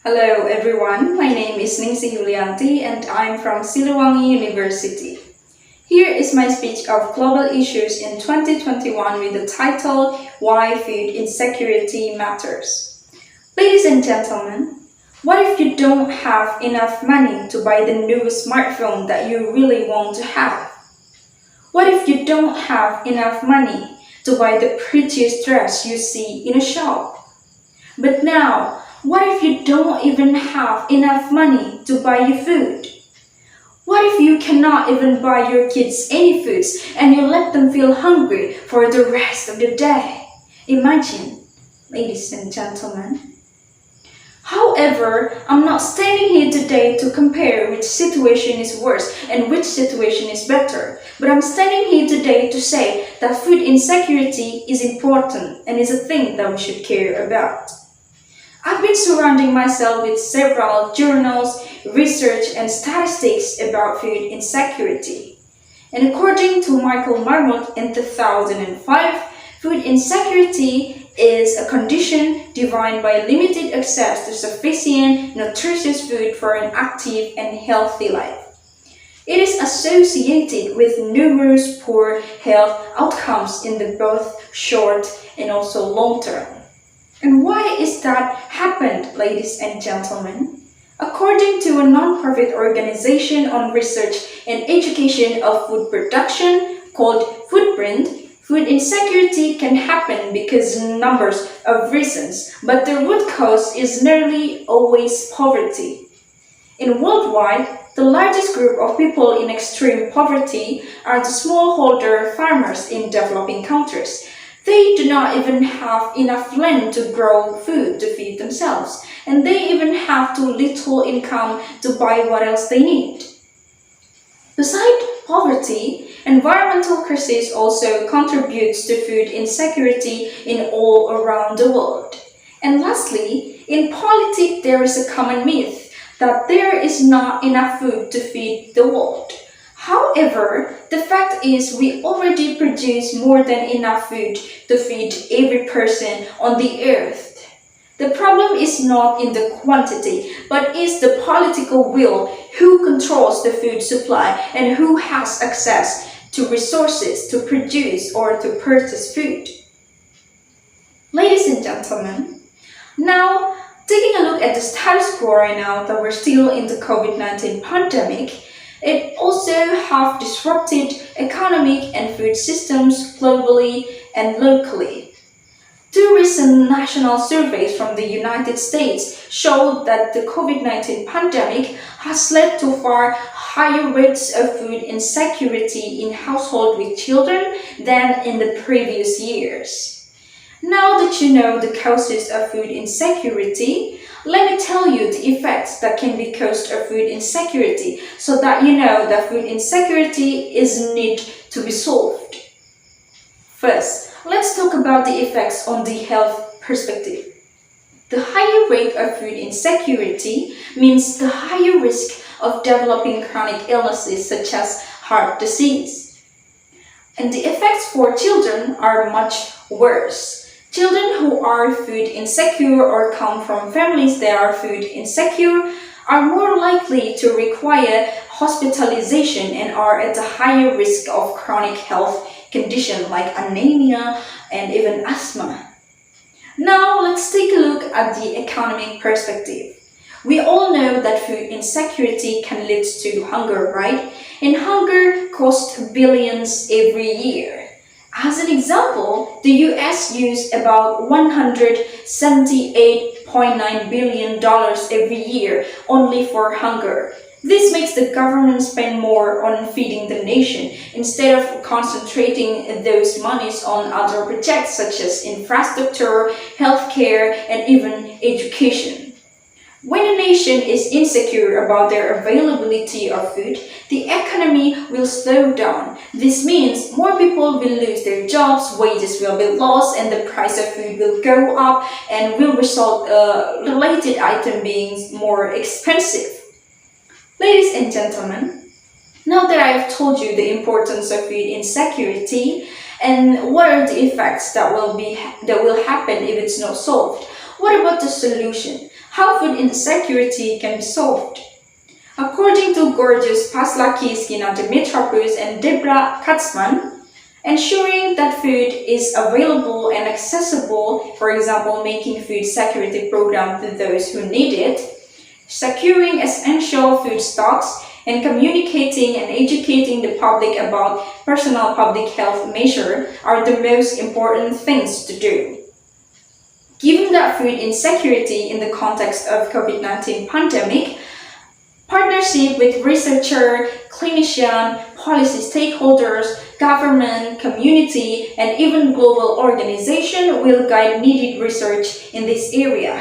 Hello everyone, my name is Ningsih Yulianti and I'm from Siliwangi University. Here is my speech of global issues in 2021 with the title, Why Food Insecurity Matters. Ladies and gentlemen, what if you don't have enough money to buy the new smartphone that you really want to have? What if you don't have enough money to buy the prettiest dress you see in a shop? But now, what if you don't even have enough money to buy your food? What if you cannot even buy your kids any foods and you let them feel hungry for the rest of the day? Imagine, ladies and gentlemen. However, I'm not standing here today to compare which situation is worse and which situation is better, but I'm standing here today to say that food insecurity is important and is a thing that we should care about. I've been surrounding myself with several journals, research, and statistics about food insecurity. And according to Michael Marmot in 2005, food insecurity is a condition defined by limited access to sufficient, nutritious food for an active and healthy life. It is associated with numerous poor health outcomes in the both short and also long term. And why is that happened, ladies and gentlemen? According to a non-profit organization on research and education of food production called Footprint, food insecurity can happen because numbers of reasons, but the root cause is nearly always poverty. In worldwide, the largest group of people in extreme poverty are the smallholder farmers in developing countries. They do not even have enough land to grow food to feed themselves, and they even have too little income to buy what else they need. Besides poverty, environmental crisis also contributes to food insecurity in all around the world. And lastly, in politics there is a common myth that there is not enough food to feed the world. However, the fact is we already produce more than enough food to feed every person on the earth. The problem is not in the quantity, but is the political will who controls the food supply and who has access to resources to produce or to purchase food. Ladies and gentlemen, now taking a look at the status quo right now that we're still in the COVID-19 pandemic, it also have disrupted economic and food systems globally and locally. Two recent national surveys from the United States showed that the COVID-19 pandemic has led to far higher rates of food insecurity in households with children than in the previous years. Now that you know the causes of food insecurity, let me tell you the effects that can be caused of food insecurity so that you know that food insecurity is need to be solved. First, let's talk about the effects on the health perspective. The higher rate of food insecurity means the higher risk of developing chronic illnesses such as heart disease. And the effects for children are much worse. Children who are food insecure or come from families that are food insecure are more likely to require hospitalization and are at a higher risk of chronic health conditions like anemia and even asthma. Now let's take a look at the economic perspective. We all know that food insecurity can lead to hunger, right? And hunger costs billions every year. As an example, the US uses about $178.9 billion every year only for hunger. This makes the government spend more on feeding the nation instead of concentrating those monies on other projects such as infrastructure, healthcare, and even education. When a nation is insecure about their availability of food, the economy will slow down. This means more people will lose their jobs, wages will be lost, and the price of food will go up and will result related item being more expensive. Ladies and gentlemen, now that I have told you the importance of food insecurity and what are the effects that will happen if it's not solved, what about the solution? How food insecurity can be solved. According to Gorgeous Paslakis, Gina Dimitropoulos, and Debra Katzman, ensuring that food is available and accessible, for example, making food security programs to those who need it, securing essential food stocks, and communicating and educating the public about personal public health measures are the most important things to do. Given that food insecurity in the context of COVID-19 pandemic, partnership with researchers, clinicians, policy stakeholders, government, community, and even global organizations will guide needed research in this area.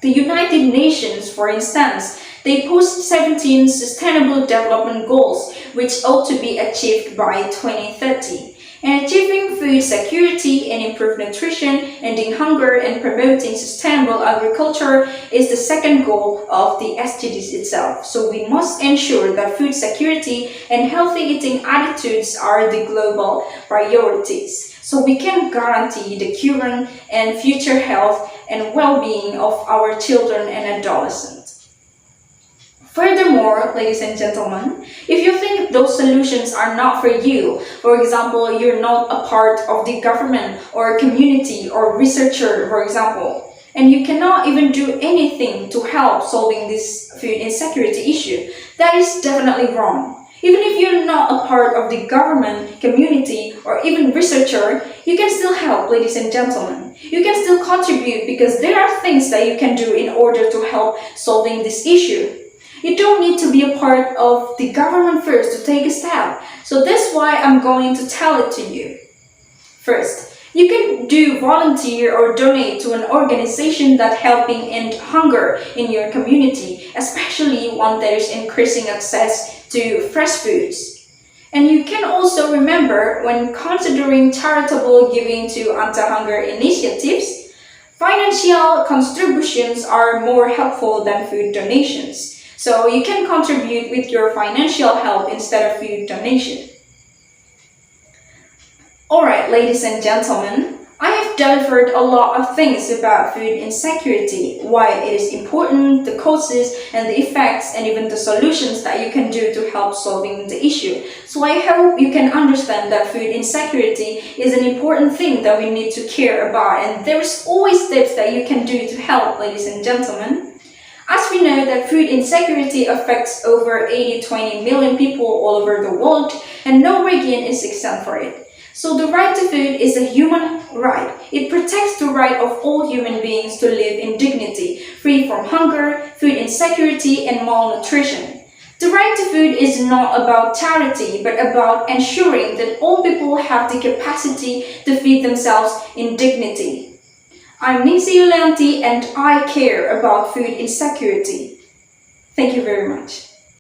The United Nations, for instance, they post 17 Sustainable Development Goals which ought to be achieved by 2030. And achieving food security and improved nutrition, ending hunger, and promoting sustainable agriculture is the second goal of the SDGs itself. So we must ensure that food security and healthy eating attitudes are the global priorities, so we can guarantee the current and future health and well-being of our children and adolescents. Furthermore, ladies and gentlemen, if you think those solutions are not for you, for example, you're not a part of the government or community or researcher, for example, and you cannot even do anything to help solving this food insecurity issue, that is definitely wrong. Even if you're not a part of the government, community, or even researcher, you can still help, ladies and gentlemen. You can still contribute because there are things that you can do in order to help solving this issue. You don't need to be a part of the government first to take a step. So that's why I'm going to tell it to you. First, you can do volunteer or donate to an organization that helping end hunger in your community, especially one that is increasing access to fresh foods. And you can also remember, when considering charitable giving to anti-hunger initiatives, financial contributions are more helpful than food donations. So you can contribute with your financial help instead of food donation. Alright, ladies and gentlemen, I have delivered a lot of things about food insecurity, why it is important, the causes and the effects, and even the solutions that you can do to help solving the issue. So I hope you can understand that food insecurity is an important thing that we need to care about, and there is always steps that you can do to help, ladies and gentlemen. As we know that food insecurity affects over 80-20 million people all over the world, and no region is exempt for it. So the right to food is a human right. It protects the right of all human beings to live in dignity, free from hunger, food insecurity, and malnutrition. The right to food is not about charity, but about ensuring that all people have the capacity to feed themselves in dignity. I'm Ningsih Yulianti and I care about food insecurity. Thank you very much.